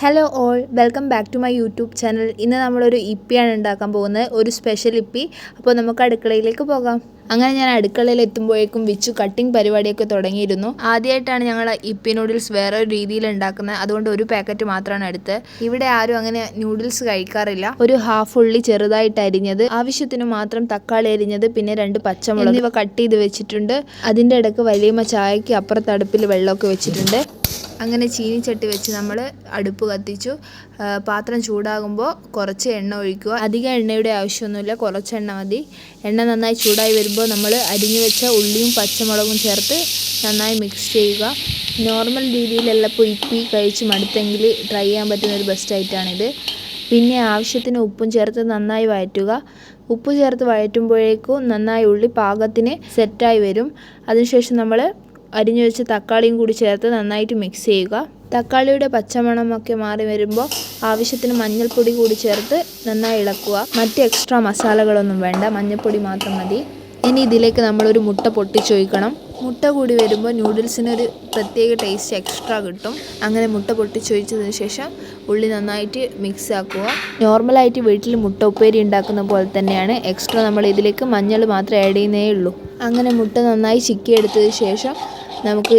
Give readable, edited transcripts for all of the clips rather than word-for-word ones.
Hello all, welcome back to my YouTube channel. ഇന്ന് നമ്മളൊരു ഇപ്പിയാണ് ഉണ്ടാക്കാൻ പോകുന്നത്, ഒരു സ്പെഷ്യൽ ഇപ്പി. അപ്പോൾ നമുക്ക് അടുക്കളയിലേക്ക് പോകാം. അങ്ങനെ ഞാൻ അടുക്കളയിൽ എത്തുമ്പോഴേക്കും വിച്ചു കട്ടിങ് പരിപാടിയൊക്കെ തുടങ്ങിയിരുന്നു. ആദ്യമായിട്ടാണ് ഞങ്ങൾ ഇപ്പി നൂഡിൽസ് വേറെ ഒരു രീതിയിൽ ഉണ്ടാക്കുന്നത്, അതുകൊണ്ട് ഒരു പാക്കറ്റ് മാത്രമാണ് എടുത്തത്. ഇവിടെ ആരും അങ്ങനെ നൂഡിൽസ് കഴിക്കാറില്ല. ഒരു ഹാഫ് ഉള്ളി ചെറുതായിട്ട് അരിഞ്ഞത്, ആവശ്യത്തിന് മാത്രം തക്കാളി അരിഞ്ഞത്, പിന്നെ 2 പച്ചമുളക് എന്നിവ കട്ട് ചെയ്ത് വെച്ചിട്ടുണ്ട്. അതിൻ്റെ ഇടയ്ക്ക് വലിയമ്മ ചായക്ക് അപ്പുറത്ത് അടുപ്പിൽ വെള്ളമൊക്കെ വെച്ചിട്ടുണ്ട്. അങ്ങനെ ചീനിച്ചട്ടി വെച്ച് നമ്മൾ അടുപ്പ് കത്തിച്ചു. പാത്രം ചൂടാകുമ്പോൾ കുറച്ച് എണ്ണ ഒഴിക്കുക. അധികം എണ്ണയുടെ ആവശ്യമൊന്നുമില്ല, കുറച്ച് എണ്ണ മതി. എണ്ണ നന്നായി ചൂടായി വരുമ്പോൾ നമ്മൾ അരിഞ്ഞു വെച്ച ഉള്ളിയും പച്ചമുളകും ചേർത്ത് നന്നായി മിക്സ് ചെയ്യുക. നോർമൽ രീതിയിലല്ല ഇപ്പോൾ ഇപ്പി കഴിച്ച് മടുത്തെങ്കിൽ ട്രൈ ചെയ്യാൻ പറ്റുന്ന ഒരു ബെസ്റ്റ് ആയിട്ടാണിത്. പിന്നെ ആവശ്യത്തിന് ഉപ്പും ചേർത്ത് നന്നായി വഴറ്റുക. ഉപ്പ് ചേർത്ത് വഴറ്റുമ്പോഴേക്കും നന്നായി ഉള്ളി പാകത്തിന് സെറ്റായി വരും. അതിനുശേഷം നമ്മൾ അരിഞ്ഞു വെച്ച തക്കാളിയും കൂടി ചേർത്ത് നന്നായിട്ട് മിക്സ് ചെയ്യുക. തക്കാളിയുടെ പച്ചമണമൊക്കെ മാറി വരുമ്പോൾ ആവശ്യത്തിന് മഞ്ഞൾപ്പൊടി കൂടി ചേർത്ത് നന്നായി ഇളക്കുക. മറ്റ് എക്സ്ട്രാ മസാലകളൊന്നും വേണ്ട, മഞ്ഞൾപ്പൊടി മാത്രം മതി. ഇനി ഇതിലേക്ക് നമ്മളൊരു മുട്ട പൊട്ടിച്ചൊഴിക്കണം. മുട്ട കൂടി വരുമ്പോൾ നൂഡിൽസിനൊരു പ്രത്യേക ടേസ്റ്റ് എക്സ്ട്രാ കിട്ടും. അങ്ങനെ മുട്ട പൊട്ടിച്ചൊഴിച്ചതിന് ശേഷം ഉള്ളി നന്നായിട്ട് മിക്സ് ആക്കുക. നോർമലായിട്ട് വീട്ടിൽ മുട്ട ഉപ്പേരി ഉണ്ടാക്കുന്ന പോലെ തന്നെയാണ്. എക്സ്ട്രാ നമ്മൾ ഇതിലേക്ക് മഞ്ഞൾ മാത്രം ആഡ് ചെയ്യുന്നേ ഉള്ളൂ. അങ്ങനെ മുട്ട നന്നായി ചിക്കിയെടുത്തതിന് ശേഷം നമുക്ക്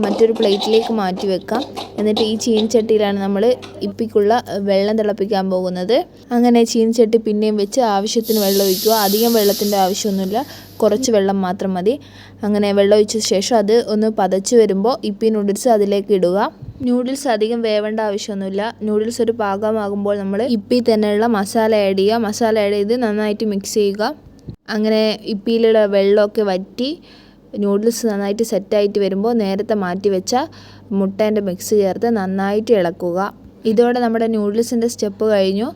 മറ്റൊരു പ്ലേറ്റിലേക്ക് മാറ്റി വെക്കാം. എന്നിട്ട് ഈ ചീനിച്ചട്ടിയിലാണ് നമ്മൾ ഇപ്പിക്കുള്ള വെള്ളം തിളപ്പിക്കാൻ പോകുന്നത്. അങ്ങനെ ചീനിച്ചട്ടി പിന്നെയും വെച്ച് ആവശ്യത്തിന് വെള്ളം ഒഴിക്കുക. അധികം വെള്ളത്തിൻ്റെ ആവശ്യമൊന്നുമില്ല, കുറച്ച് വെള്ളം മാത്രം മതി. അങ്ങനെ വെള്ളം ഒഴിച്ച ശേഷം അത് ഒന്ന് പതച്ച് വരുമ്പോൾ ഇപ്പി നൂഡിൽസ് അതിലേക്ക് ഇടുക. നൂഡിൽസ് അധികം വേവേണ്ട ആവശ്യമൊന്നുമില്ല. നൂഡിൽസ് ഒരു പാകമാകുമ്പോൾ നമ്മൾ ഇപ്പി തന്നെയുള്ള മസാല ആഡ് ചെയ്യുക. മസാല ആഡ് ചെയ്ത് നന്നായിട്ട് മിക്സ് ചെയ്യുക. അങ്ങനെ ഇപ്പിയിലുള്ള വെള്ളമൊക്കെ വറ്റി നൂഡിൽസ് നന്നായിട്ട് സെറ്റായിട്ട് വരുമ്പോൾ നേരത്തെ മാറ്റി വെച്ച മുട്ടേൻ്റെ മിക്സ് ചേർത്ത് നന്നായിട്ട് ഇളക്കുക. ഇതോടെ നമ്മുടെ നൂഡിൽസിൻ്റെ സ്റ്റെപ്പ് കഴിഞ്ഞു.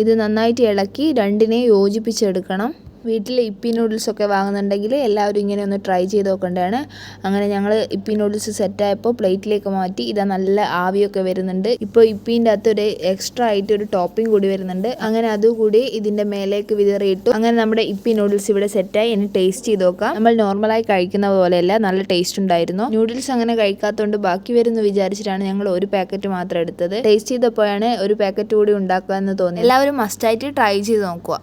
ഇത് നന്നായിട്ട് ഇളക്കി രണ്ടിനെയും യോജിപ്പിച്ചെടുക്കണം. വീട്ടിൽ ഇപ്പി നൂഡിൽസൊക്കെ വാങ്ങുന്നുണ്ടെങ്കിൽ എല്ലാവരും ഇങ്ങനെ ഒന്ന് ട്രൈ ചെയ്ത് നോക്കേണ്ടതാണ്. അങ്ങനെ ഞങ്ങൾ ഇപ്പി നൂഡിൽസ് സെറ്റായപ്പോൾ പ്ലേറ്റിലേക്ക് മാറ്റി. ഇതാ നല്ല ആവിയൊക്കെ വരുന്നുണ്ട്. ഇപ്പോൾ ഇപ്പീൻ്റെ അകത്തൊരു എക്സ്ട്രാ ആയിട്ട് ഒരു ടോപ്പിംഗ് കൂടി വരുന്നുണ്ട്. അങ്ങനെ അതുകൂടി ഇതിൻ്റെ മേലേക്ക് വിതറിയിട്ടു. അങ്ങനെ നമ്മുടെ ഇപ്പി നൂഡിൽസ് ഇവിടെ സെറ്റായി. ഇനി ടേസ്റ്റ് ചെയ്ത് നോക്കാം. നമ്മൾ നോർമലായി കഴിക്കുന്ന പോലെയല്ല, നല്ല ടേസ്റ്റ് ഉണ്ടായിരുന്നു. നൂഡിൽസ് അങ്ങനെ കഴിക്കാത്തതുകൊണ്ട് ബാക്കി വരുമെന്ന് വിചാരിച്ചിട്ടാണ് ഞങ്ങൾ ഒരു പാക്കറ്റ് മാത്രം എടുത്തത്. ടേസ്റ്റ് ചെയ്തപ്പോഴാണ് ഒരു പാക്കറ്റ് കൂടി ഉണ്ടാക്കുക എന്ന് തോന്നി. എല്ലാവരും മസ്റ്റായിട്ട് ട്രൈ ചെയ്ത് നോക്കുക.